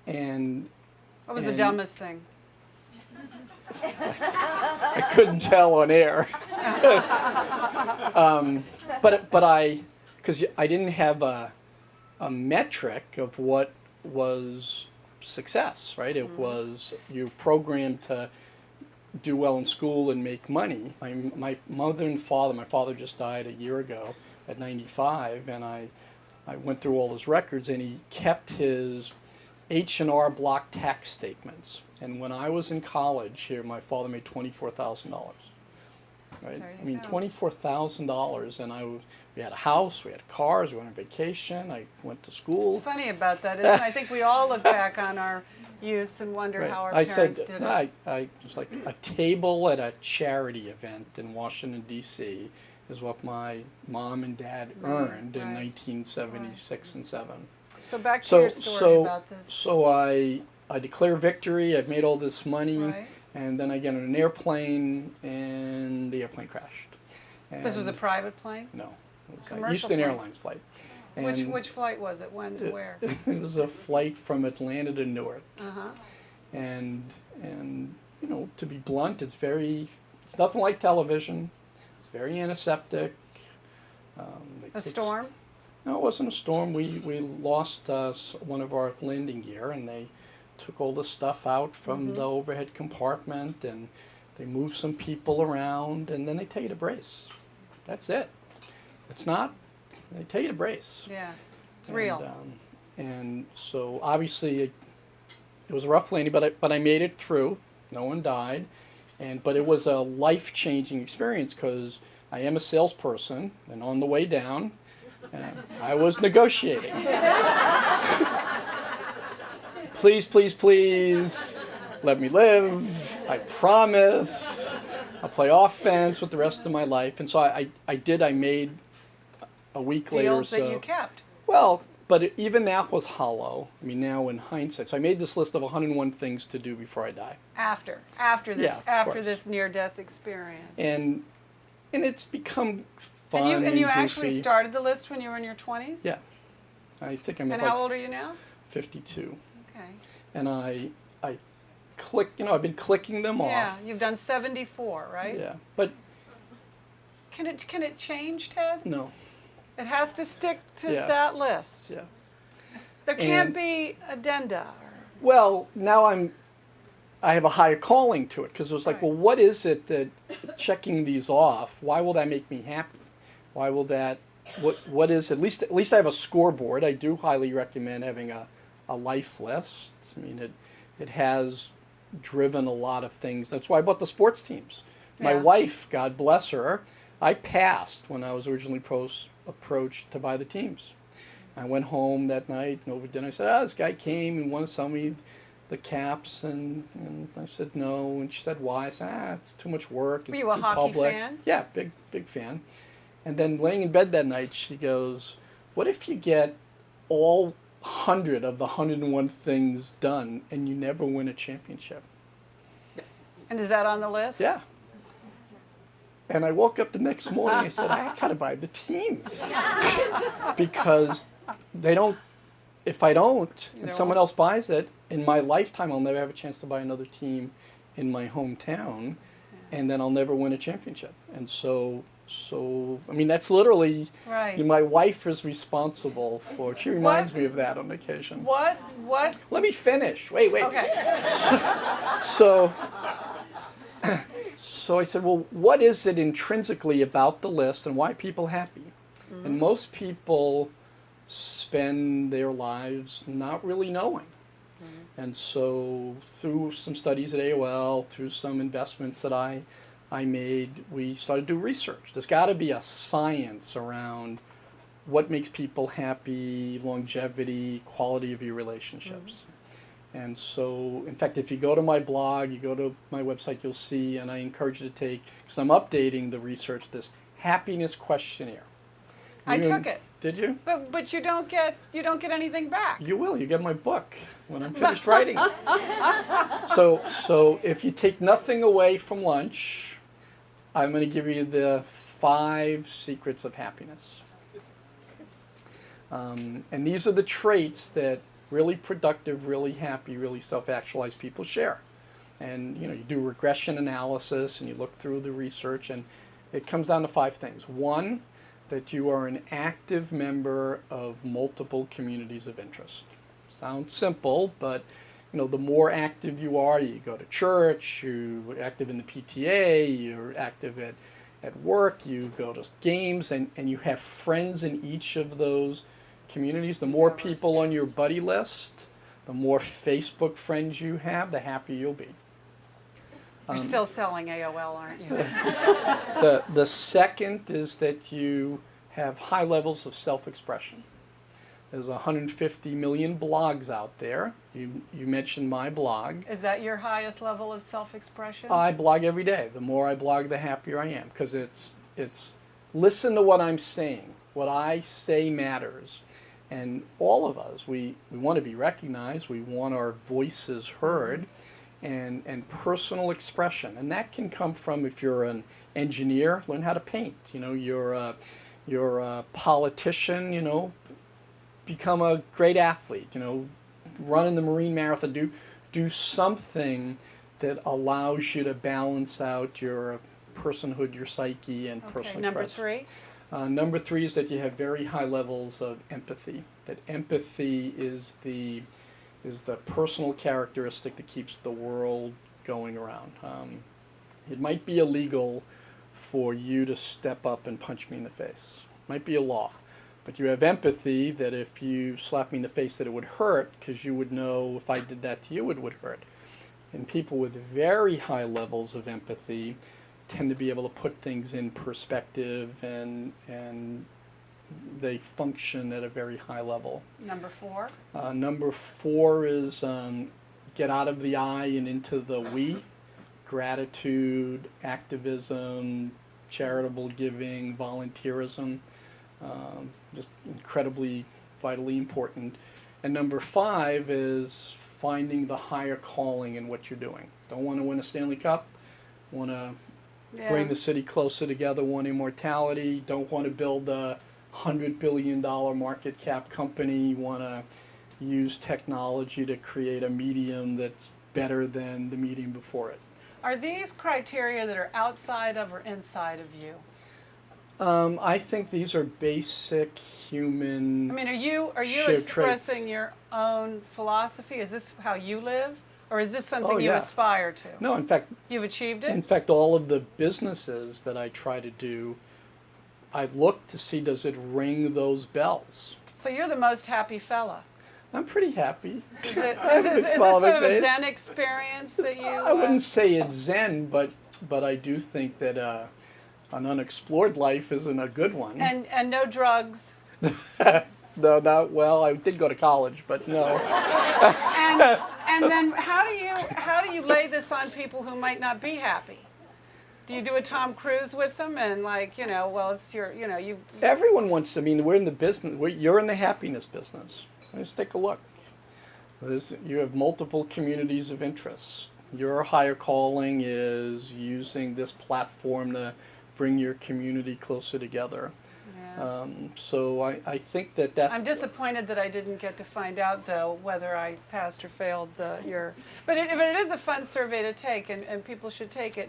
And What was the dumbest thing? I couldn't tell on air. Because I didn't have a metric of what was success, right? It was you're programmed to do well in school and make money. My mother and father, my father just died a year ago at 95, and I went through all his records, and he kept his H&R Block tax statements. And when I was in college here, my father made $24,000. Right? I mean, $24,000, and we had a house, we had cars, we went on vacation, I went to school. It's funny about that, isn't it? I think we all look back on our youth and wonder how our parents did it. It was like a table at a charity event in Washington, D.C. is what my mom and dad earned in 1976 and 7. So back to your story about this. So I declare victory, I've made all this money, and then I get on an airplane, and the airplane crashed. And this was a private plane? No. It was an Eastern Airlines flight. And which flight was it? When to where? It was a flight from Atlanta to Newark. And you know, to be blunt, it's nothing like television. It's very antiseptic. A storm? No, it wasn't a storm. We lost one of our landing gear, and they took all the stuff out from the overhead compartment, and they moved some people around, and then they tell you to brace. That's it. It's not. They tell you to brace. Yeah, it's real. And so obviously it was a rough landing, but I made it through. No one died, but it was a life-changing experience because I am a salesperson, and on the way down, I was negotiating. Please, please, please, let me live. I promise. I'll play offense with the rest of my life. And so I made a week later or so. Deals that you kept. Well, but even that was hollow. I mean, now in hindsight. So I made this list of 101 things to do before I die. After this near-death experience. And it's become fun and you goofy. Actually started the list when you were in your 20s? Yeah. I think I'm And how old are you now? 52. Okay. And I click, I've been clicking them off. Yeah, you've done 74, right? Yeah. But can it change, Ted? No. It has to stick to that list. Yeah. There can't be addenda. Well, now I have a higher calling to it because it was like, well, what is it that checking these off? Why will that make me happy? Why will that? What is at least I have a scoreboard. I do highly recommend having a life list. I mean, it has driven a lot of things. That's why I bought the sports teams. My wife, God bless her, I passed when I was originally approached to buy the teams. I went home that night and over dinner I said, this guy came and wanted to sell me the caps, and I said no, and she said why? I said, it's too much work. It's Were you a too hockey public. fan? Yeah, big fan. And then laying in bed that night, she goes, what if you get all 100 of the 101 things done and you never win a championship? And is that on the list? Yeah. And I woke up the next morning, I said, I gotta buy the teams. Because if I don't, and someone else buys it, in my lifetime I'll never have a chance to buy another team in my hometown, and then I'll never win a championship. And so I mean, that's literally, my wife is responsible for, she reminds me of that on occasion. What? Let me finish. Wait. Okay. So I said, well, what is it intrinsically about the list and why are people happy? Mm-hmm. And most people spend their lives not really knowing. Mm-hmm. And so through some studies at AOL, through some investments that I made, we started to do research. There's got to be a science around what makes people happy, longevity, quality of your relationships. Mm-hmm. And so, in fact, if you go to my blog, you go to my website, you'll see, and I encourage you to take, because I'm updating the research, this happiness questionnaire. I took it. Did you? But you don't get anything back. You will. You get my book when I'm finished writing it. So if you take nothing away from lunch, I'm going to give you the 5 secrets of happiness. And these are the traits that really productive, really happy, really self-actualized people share. And you do regression analysis and you look through the research, and it comes down to 5 things. One, that you are an active member of multiple communities of interest. Sounds simple, but the more active you are, you go to church, you're active in the PTA, you're active at work, you go to games, and you have friends in each of those communities. The more people on your buddy list, the more Facebook friends you have, the happier you'll be. You're still selling AOL, aren't you? The second is that you have high levels of self-expression. There's 150 million blogs out there. You mentioned my blog. Is that your highest level of self-expression? I blog every day. The more I blog, the happier I am, because it's listen to what I'm saying. What I say matters. And all of us, we want to be recognized. We want our voices heard. And personal expression, and that can come from, if you're an engineer, learn how to paint. You're a politician, become a great athlete. Run in the Marine Marathon. Do something that allows you to balance out your personhood, your psyche, and personal Number expression. 3. Number 3 is that you have very high levels of empathy. That empathy is the personal characteristic that keeps the world going around. It might be illegal for you to step up and punch me in the face. It might be a law. But you have empathy that if you slap me in the face that it would hurt, because you would know if I did that to you it would hurt. And people with very high levels of empathy tend to be able to put things in perspective, and they function at a very high level. Number 4? Number 4 is get out of the I and into the we. Gratitude, activism, charitable giving, volunteerism, just incredibly, vitally important. And number 5 is finding the higher calling in what you're doing. Don't want to win a Stanley Cup, want to bring the city closer together, want immortality, don't want to build a $100 billion market cap company, want to use technology to create a medium that's better than the medium before it. Are these criteria that are outside of or inside of you? I think these are basic human. I mean, are you shared expressing traits. your own philosophy? Is this how you live? Or is this something you yeah. aspire to? No, in fact. You've achieved it? In fact, all of the businesses that I try to do, I look to see, does it ring those bells? So you're the most happy fella. I'm pretty happy. Is this sort of a Zen experience that you... I wouldn't say it's Zen, but I do think that an unexplored life isn't a good one. And no drugs. No, not well. I did go to college, but no. And then how do you lay this on people who might not be happy? Do you do a Tom Cruise with them and well, it's your, you... Everyone wants to, we're in the business, you're in the happiness business. Let's take a look. You have multiple communities of interest. Your higher calling is using this platform to bring your community closer together. Yeah. So I think that's... I'm disappointed that I didn't get to find out, though, whether I passed or failed your... But it is a fun survey to take, and people should take it.